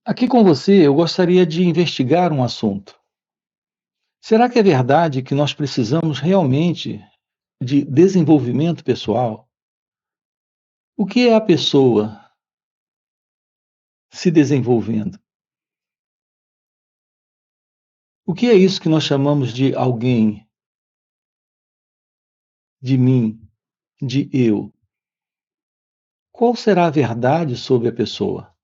Aqui com você, eu gostaria de investigar um assunto. Será que é verdade que nós precisamos realmente de desenvolvimento pessoal? O que é a pessoa se desenvolvendo? O que é isso que nós chamamos de alguém, de mim, de eu? Qual será a verdade sobre a pessoa?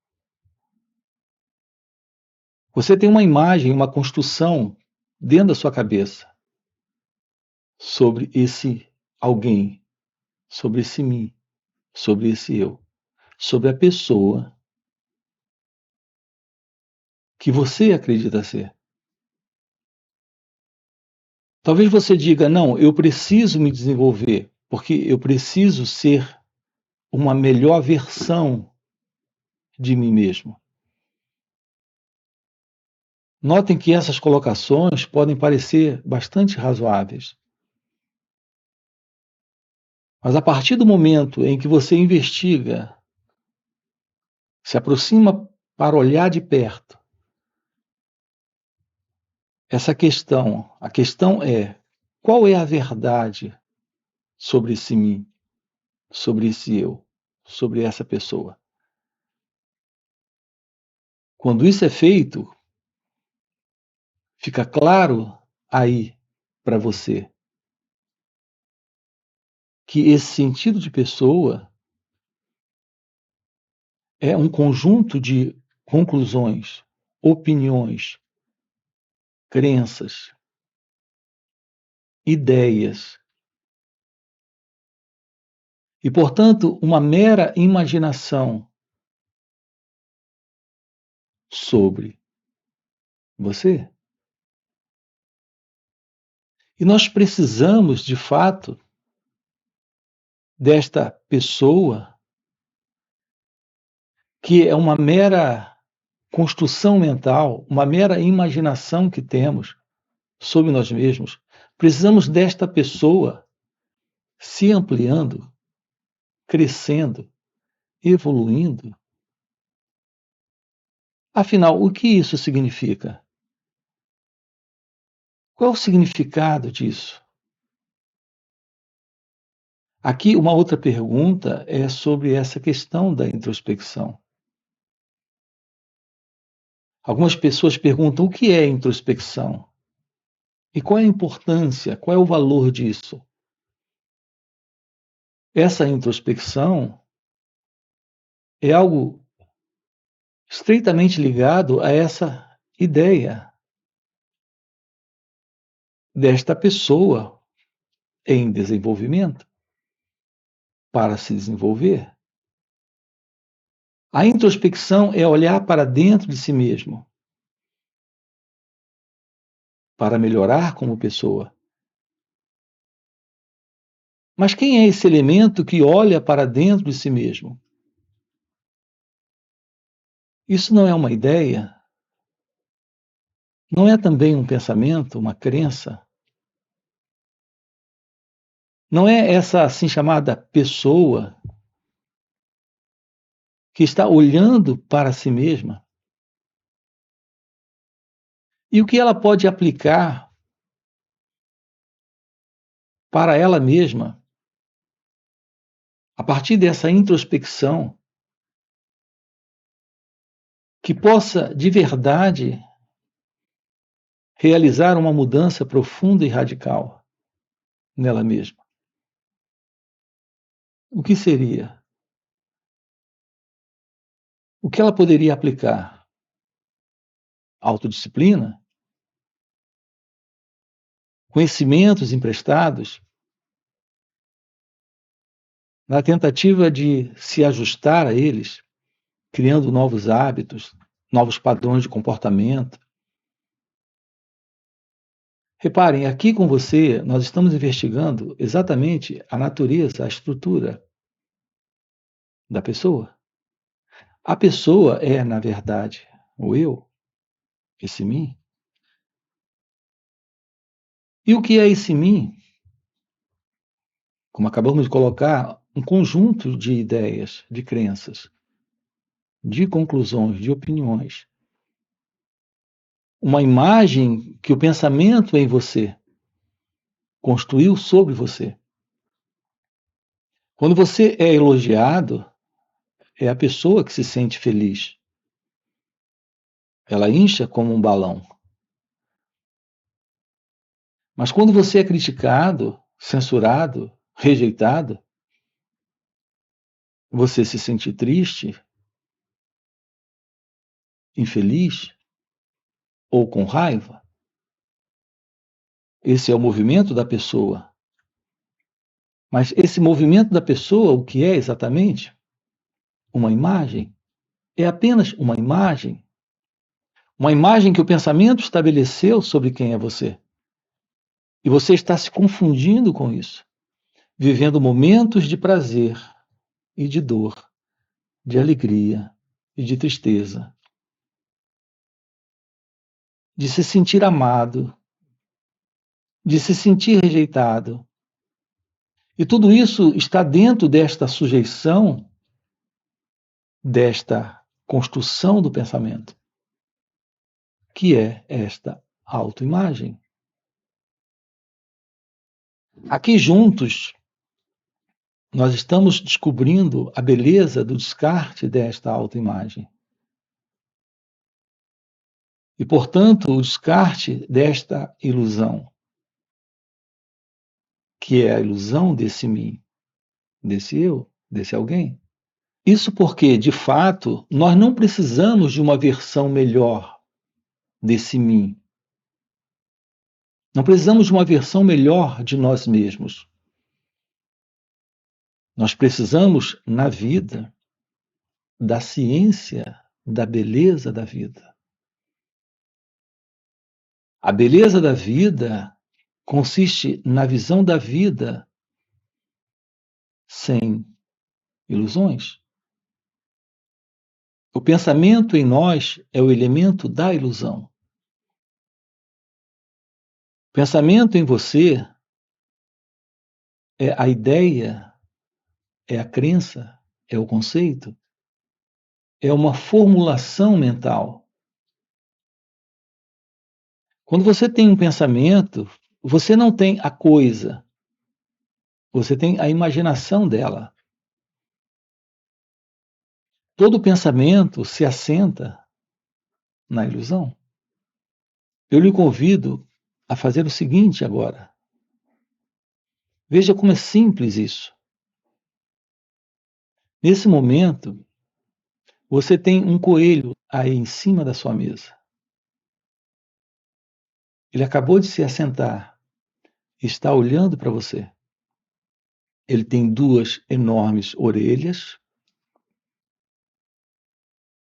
Você tem uma imagem, uma construção dentro da sua cabeça sobre esse alguém, sobre esse mim, sobre esse eu, sobre a pessoa que você acredita ser. Talvez você diga: não, eu preciso me desenvolver, porque eu preciso ser uma melhor versão de mim mesmo. Notem que essas colocações podem parecer bastante razoáveis. Mas a partir do momento em que você investiga, se aproxima para olhar de perto essa questão, a questão é: qual é a verdade sobre esse mim, sobre esse eu, sobre essa pessoa? Quando isso é feito, fica claro aí para você que esse sentido de pessoa é um conjunto de conclusões, opiniões, crenças, ideias e, portanto, uma mera imaginação sobre você. E nós precisamos, de fato, desta pessoa que é uma mera construção mental, uma mera imaginação que temos sobre nós mesmos. Precisamos desta pessoa se ampliando, crescendo, evoluindo. Afinal, o que isso significa? Qual é o significado disso? Aqui, uma outra pergunta é sobre essa questão da introspecção. Algumas pessoas perguntam o que é introspecção e qual é a importância, qual é o valor disso. Essa introspecção é algo estreitamente ligado a essa ideia desta pessoa em desenvolvimento, para se desenvolver. A introspecção é olhar para dentro de si mesmo, para melhorar como pessoa. Mas quem é esse elemento que olha para dentro de si mesmo? Isso não é uma ideia? Não é também um pensamento, uma crença? Não é essa assim chamada pessoa que está olhando para si mesma? E o que ela pode aplicar para ela mesma a partir dessa introspecção que possa de verdade realizar uma mudança profunda e radical nela mesma? O que seria? O que ela poderia aplicar? Autodisciplina? Conhecimentos emprestados? Na tentativa de se ajustar a eles, criando novos hábitos, novos padrões de comportamento? Reparem, aqui com você, nós estamos investigando exatamente a natureza, a estrutura da pessoa. A pessoa é, na verdade, o eu, esse mim. E o que é esse mim? Como acabamos de colocar, um conjunto de ideias, de crenças, de conclusões, de opiniões, uma imagem que o pensamento em você construiu sobre você. Quando você é elogiado, é a pessoa que se sente feliz. Ela incha como um balão. Mas quando você é criticado, censurado, rejeitado, você se sente triste, infeliz ou com raiva. Esse é o movimento da pessoa. Mas esse movimento da pessoa, o que é exatamente? Uma imagem. É apenas uma imagem. Uma imagem que o pensamento estabeleceu sobre quem é você. E você está se confundindo com isso, vivendo momentos de prazer e de dor, de alegria e de tristeza, de se sentir amado, de se sentir rejeitado. E tudo isso está dentro desta sujeição, desta construção do pensamento, que é esta autoimagem. Aqui juntos, nós estamos descobrindo a beleza do descarte desta autoimagem. E, portanto, o descarte desta ilusão, que é a ilusão desse mim, desse eu, desse alguém. Isso porque, de fato, nós não precisamos de uma versão melhor desse mim. Não precisamos de uma versão melhor de nós mesmos. Nós precisamos, na vida, da ciência da beleza da vida. A beleza da vida consiste na visão da vida sem ilusões. O pensamento em nós é o elemento da ilusão. O pensamento em você é a ideia, é a crença, é o conceito, é uma formulação mental. Quando você tem um pensamento, você não tem a coisa, você tem a imaginação dela. Todo pensamento se assenta na ilusão. Eu lhe convido a fazer o seguinte agora. Veja como é simples isso. Nesse momento, você tem um coelho aí em cima da sua mesa. Ele acabou de se assentar e está olhando para você. Ele tem duas enormes orelhas.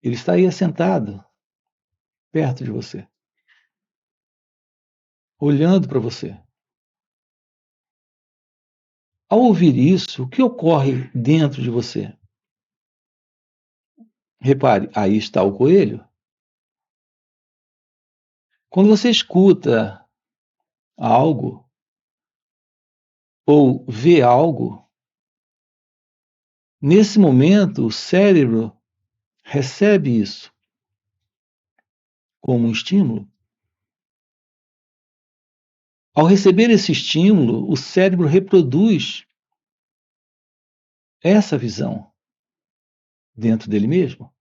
Ele está aí assentado, perto de você, olhando para você. Ao ouvir isso, o que ocorre dentro de você? Repare, aí está o coelho. Quando você escuta algo ou vê algo, nesse momento o cérebro recebe isso como um estímulo. Ao receber esse estímulo, o cérebro reproduz essa visão dentro dele mesmo.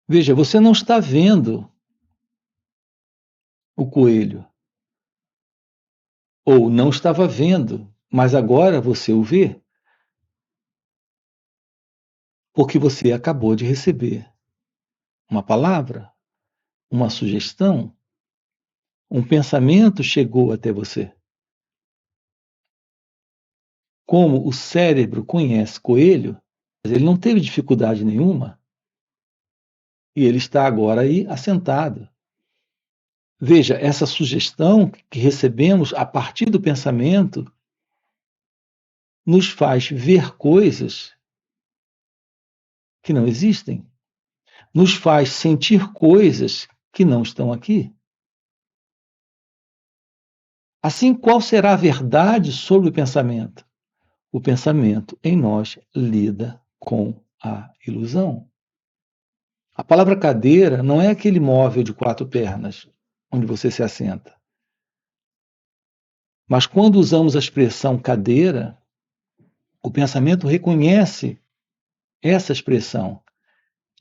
Veja, você não está vendo o coelho, ou não estava vendo, mas agora você o vê, porque você acabou de receber uma palavra, uma sugestão, um pensamento chegou até você. Como o cérebro conhece coelho, ele não teve dificuldade nenhuma, e ele está agora aí assentado. Veja, essa sugestão que recebemos a partir do pensamento nos faz ver coisas que não existem, nos faz sentir coisas que não estão aqui. Assim, qual será a verdade sobre o pensamento? O pensamento em nós lida com a ilusão. palavra cadeira não é aquele móvel de 4 pernas onde você se assenta. Mas quando usamos a expressão cadeira, o pensamento reconhece essa expressão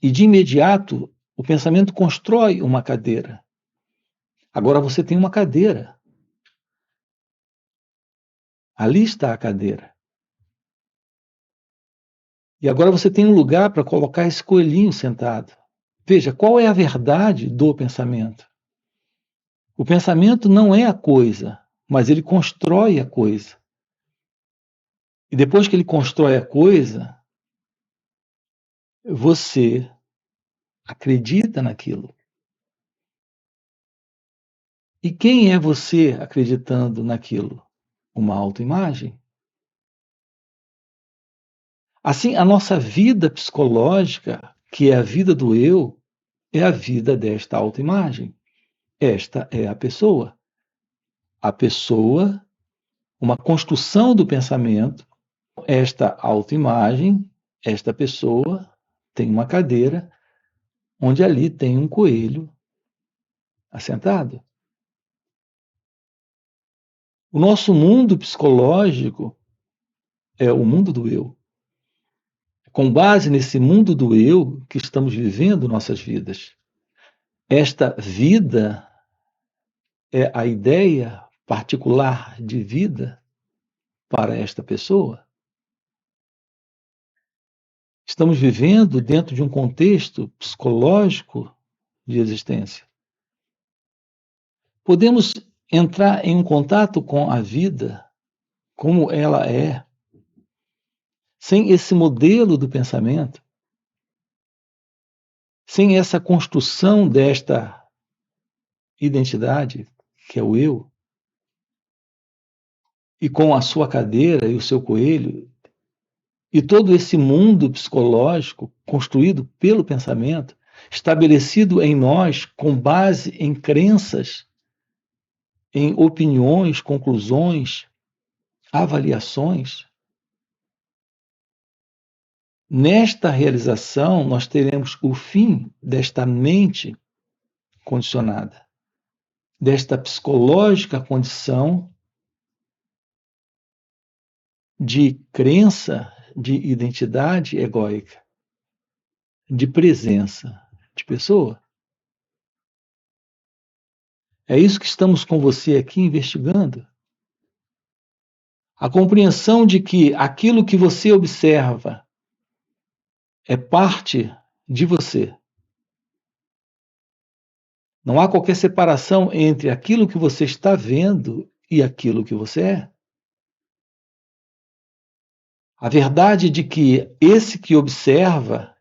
e, de imediato, o pensamento constrói uma cadeira. Agora você tem uma cadeira. Ali está a cadeira. E agora você tem um lugar para colocar esse coelhinho sentado. Veja, qual é a verdade do pensamento? O pensamento não é a coisa, mas ele constrói a coisa. E depois que ele constrói a coisa, você acredita naquilo. E quem é você acreditando naquilo? Uma autoimagem. Assim, a nossa vida psicológica, que é a vida do eu, é a vida desta autoimagem. Esta é a pessoa. A pessoa, uma construção do pensamento, esta autoimagem, esta pessoa tem uma cadeira onde ali tem um coelho assentado. O nosso mundo psicológico é o mundo do eu. Com base nesse mundo do eu que estamos vivendo nossas vidas. Esta vida é a ideia particular de vida para esta pessoa. Estamos vivendo dentro de um contexto psicológico de existência. Podemos entrar em um contato com a vida como ela é, sem esse modelo do pensamento, sem essa construção desta identidade, que é o eu, e com a sua cadeira e o seu coelho, e todo esse mundo psicológico construído pelo pensamento, estabelecido em nós com base em crenças, em opiniões, conclusões, avaliações. Nesta realização, nós teremos o fim desta mente condicionada, desta psicológica condição de crença, de identidade egóica, de presença de pessoa. É isso que estamos com você aqui investigando. A compreensão de que aquilo que você observa é parte de você. Não há qualquer separação entre aquilo que você está vendo e aquilo que você é. A verdade de que esse que observa,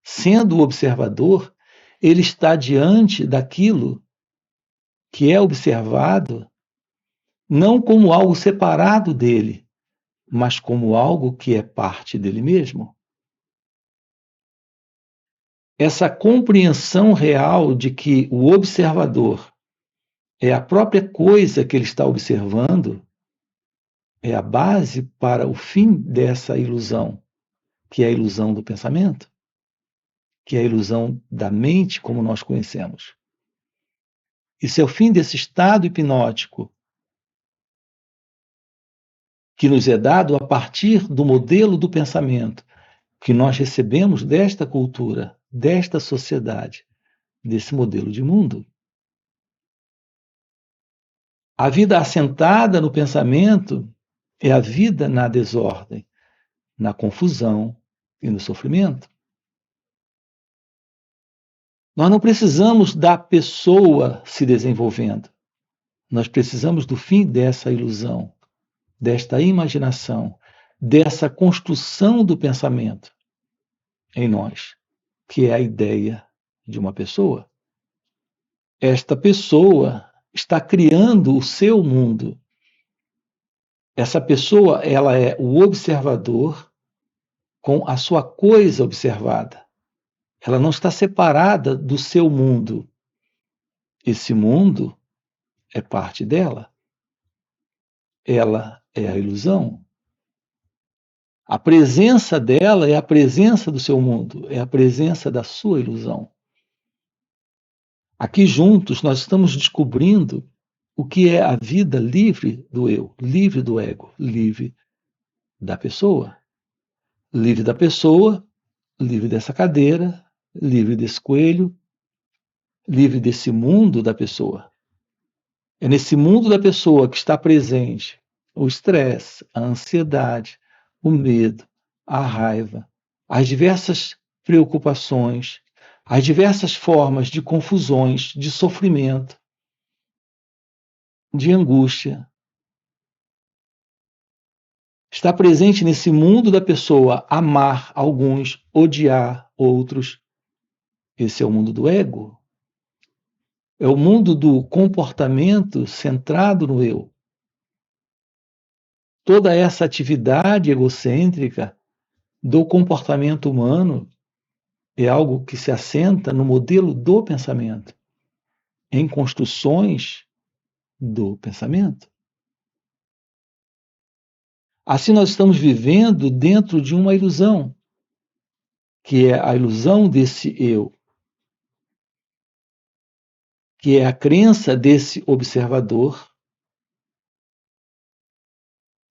sendo o observador, ele está diante daquilo que é observado, não como algo separado dele, mas como algo que é parte dele mesmo. Essa compreensão real de que o observador é a própria coisa que ele está observando é a base para o fim dessa ilusão, que é a ilusão do pensamento, que é a ilusão da mente como nós conhecemos. Isso é o fim desse estado hipnótico que nos é dado a partir do modelo do pensamento que nós recebemos desta cultura, desta sociedade, desse modelo de mundo. A vida assentada no pensamento é a vida na desordem, na confusão e no sofrimento. Nós não precisamos da pessoa se desenvolvendo. Nós precisamos do fim dessa ilusão, desta imaginação, dessa construção do pensamento em nós, que é a ideia de uma pessoa. Esta pessoa está criando o seu mundo. Essa pessoa, ela é o observador com a sua coisa observada. Ela não está separada do seu mundo. Esse mundo é parte dela. Ela é a ilusão. A presença dela é a presença do seu mundo, é a presença da sua ilusão. Aqui juntos nós estamos descobrindo o que é a vida livre do eu, livre do ego, livre da pessoa. Livre da pessoa, livre dessa cadeira, livre desse coelho, livre desse mundo da pessoa. É nesse mundo da pessoa que está presente o estresse, a ansiedade, o medo, a raiva, as diversas preocupações, as diversas formas de confusões, de sofrimento, de angústia. Está presente nesse mundo da pessoa amar alguns, odiar outros. Esse é o mundo do ego. É o mundo do comportamento centrado no eu. Toda essa atividade egocêntrica do comportamento humano é algo que se assenta no modelo do pensamento, em construções do pensamento. Assim, nós estamos vivendo dentro de uma ilusão, que é a ilusão desse eu, que é a crença desse observador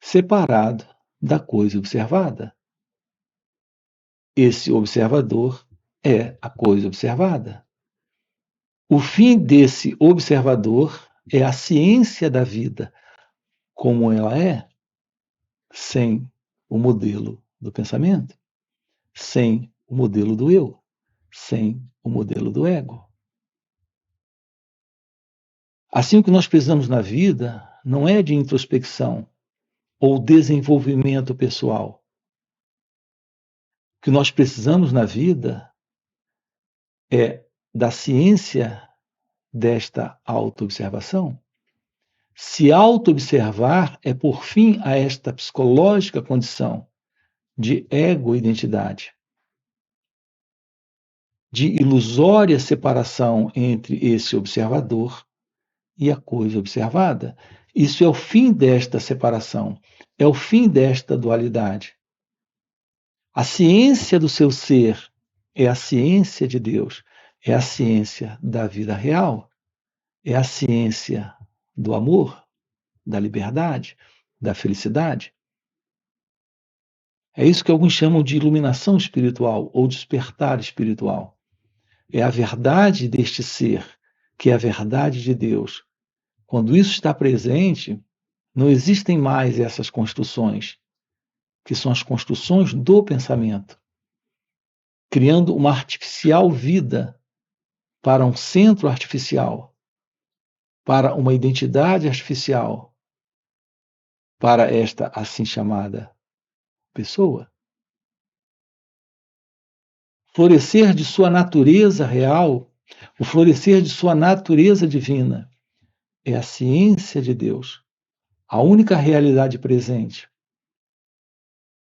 separado da coisa observada. Esse observador é a coisa observada. O fim desse observador é a ciência da vida, como ela é, sem o modelo do pensamento, sem o modelo do eu, sem o modelo do ego. Assim, o que nós precisamos na vida não é de introspecção ou desenvolvimento pessoal. O que nós precisamos na vida é da ciência desta autoobservação. Se auto-observar é por fim a esta psicológica condição de ego-identidade, de ilusória separação entre esse observador e a coisa observada. Isso é o fim desta separação, é o fim desta dualidade. A ciência do seu ser é a ciência de Deus, é a ciência da vida real, é a ciência do amor, da liberdade, da felicidade. É isso que alguns chamam de iluminação espiritual ou despertar espiritual. É a verdade deste ser, que é a verdade de Deus. Quando isso está presente, não existem mais essas construções, que são as construções do pensamento, criando uma artificial vida para um centro artificial, para uma identidade artificial, para esta assim chamada pessoa. Florescer de sua natureza real, o florescer de sua natureza divina, é a ciência de Deus, a única realidade presente,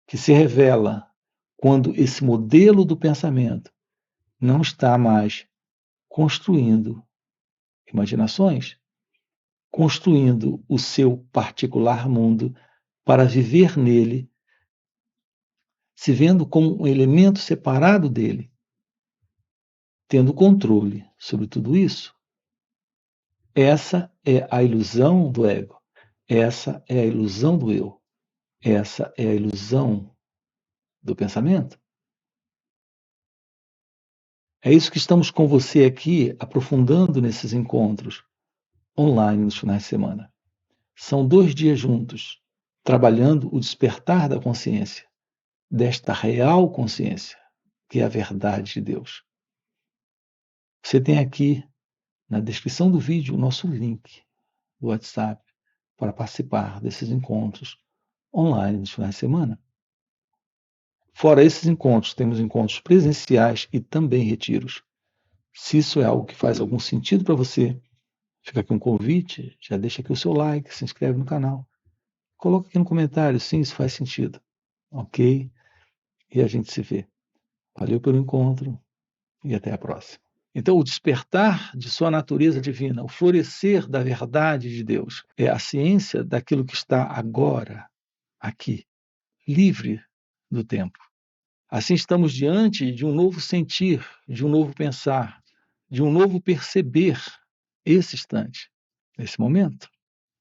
que se revela quando esse modelo do pensamento não está mais construindo imaginações, construindo o seu particular mundo para viver nele, se vendo como um elemento separado dele, tendo controle sobre tudo isso. Essa é a ilusão do ego. Essa é a ilusão do eu. Essa é a ilusão do pensamento. É isso que estamos com você aqui, aprofundando nesses encontros online nos finais de semana. São 2 dias juntos, trabalhando o despertar da consciência, desta real consciência, que é a verdade de Deus. Você tem aqui na descrição do vídeo o nosso link do WhatsApp para participar desses encontros online nos finais de semana. Fora esses encontros, temos encontros presenciais e também retiros. Se isso é algo que faz algum sentido para você, fica aqui um convite, já deixa aqui o seu like, se inscreve no canal. Coloca aqui no comentário, sim, isso faz sentido. Ok? E a gente se vê. Valeu pelo encontro e até a próxima. Então, o despertar de sua natureza divina, o florescer da verdade de Deus, é a ciência daquilo que está agora, aqui, livre do tempo. Assim, estamos diante de um novo sentir, de um novo pensar, de um novo perceber esse instante, esse momento.